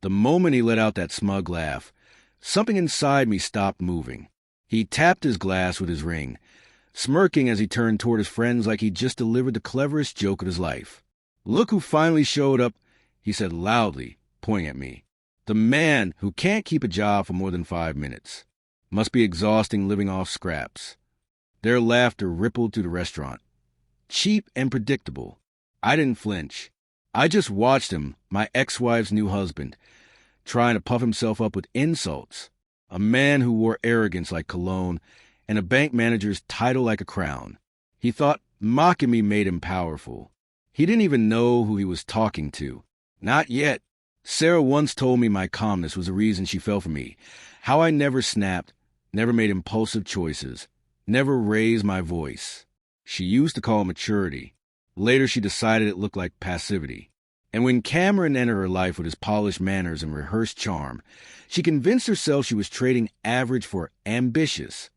The moment he let out that smug laugh, something inside me stopped moving. He tapped his glass with his ring, smirking as he turned toward his friends like he'd just delivered the cleverest joke of his life. "Look who finally showed up," he said loudly, pointing at me. "The man who can't keep a job for more than 5 minutes. Must be exhausting living off scraps." Their laughter rippled through the restaurant. Cheap and predictable. I didn't flinch. I just watched him, my ex-wife's new husband, trying to puff himself up with insults. A man who wore arrogance like cologne and a bank manager's title like a crown. He thought mocking me made him powerful. He didn't even know who he was talking to. Not yet. Sarah once told me my calmness was the reason she fell for me. How I never snapped, never made impulsive choices, never raised my voice. She used to call it maturity. Later she decided it looked like passivity. And when Cameron entered her life with his polished manners and rehearsed charm, she convinced herself she was trading average for ambitious.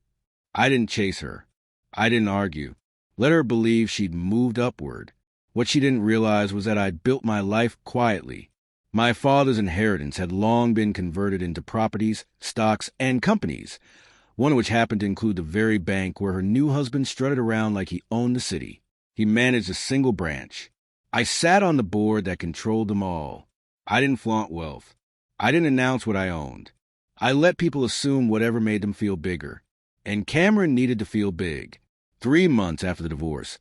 I didn't chase her. I didn't argue. Let her believe she'd moved upward. What she didn't realize was that I'd built my life quietly. My father's inheritance had long been converted into properties, stocks, and companies, one of which happened to include the very bank where her new husband strutted around like he owned the city. He managed a single branch. I sat on the board that controlled them all. I didn't flaunt wealth. I didn't announce what I owned. I let people assume whatever made them feel bigger. And Cameron needed to feel big. 3 months after the divorce,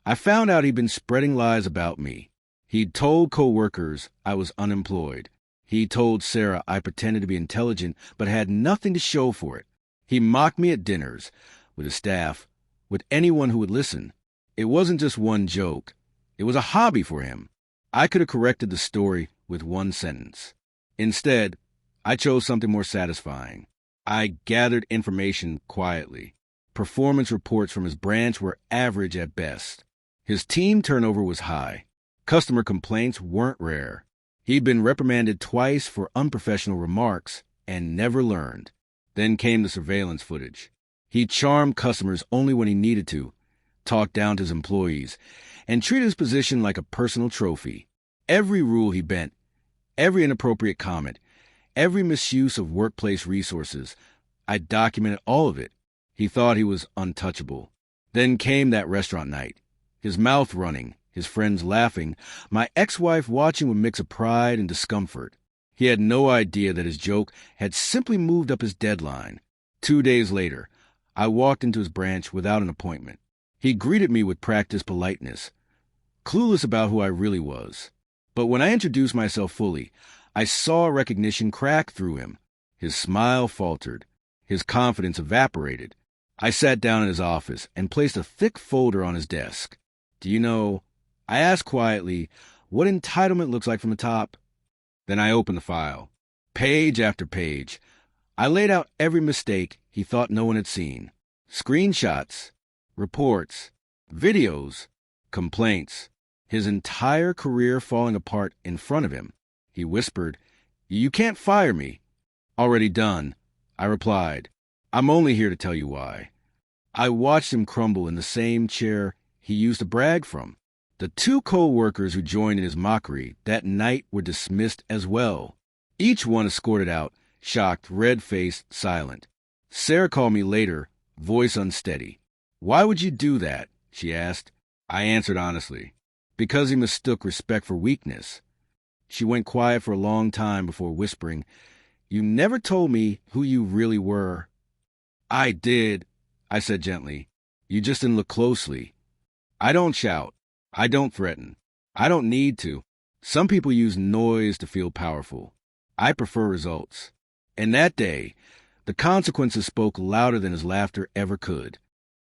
I found out he'd been spreading lies about me. He'd told co-workers I was unemployed. He told Sarah I pretended to be intelligent but had nothing to show for it. He mocked me at dinners, with his staff, with anyone who would listen. It wasn't just one joke. It was a hobby for him. I could have corrected the story with one sentence. Instead, I chose something more satisfying. I gathered information quietly. Performance reports from his branch were average at best. His team turnover was high. Customer complaints weren't rare. He'd been reprimanded twice for unprofessional remarks and never learned. Then came the surveillance footage. He charmed customers only when he needed to, talked down to his employees, and treated his position like a personal trophy. Every rule he bent, every inappropriate comment, every misuse of workplace resources, I documented all of it. He thought he was untouchable. Then came that restaurant night. His mouth running, his friends laughing, my ex-wife watching with a mix of pride and discomfort. He had no idea that his joke had simply moved up his deadline. 2 days later, I walked into his branch without an appointment. He greeted me with practiced politeness, clueless about who I really was. But when I introduced myself fully, I saw recognition crack through him. His smile faltered. His confidence evaporated. I sat down in his office and placed a thick folder on his desk. "Do you know," I asked quietly, "what entitlement looks like from the top?" Then I opened the file. Page after page. I laid out every mistake he thought no one had seen. Screenshots, reports, videos, complaints. His entire career falling apart in front of him. He whispered, "You can't fire me." "Already done," I replied. "I'm only here to tell you why." I watched him crumble in the same chair he used to brag from. The 2 co-workers who joined in his mockery that night were dismissed as well. Each one escorted out, shocked, red-faced, silent. Sarah called me later, voice unsteady. "Why would you do that?" she asked. I answered honestly. "Because he mistook respect for weakness." She went quiet for a long time before whispering, "You never told me who you really were." "I did," I said gently. "You just didn't look closely. I don't shout. I don't threaten. I don't need to. Some people use noise to feel powerful. I prefer results." And that day, the consequences spoke louder than his laughter ever could.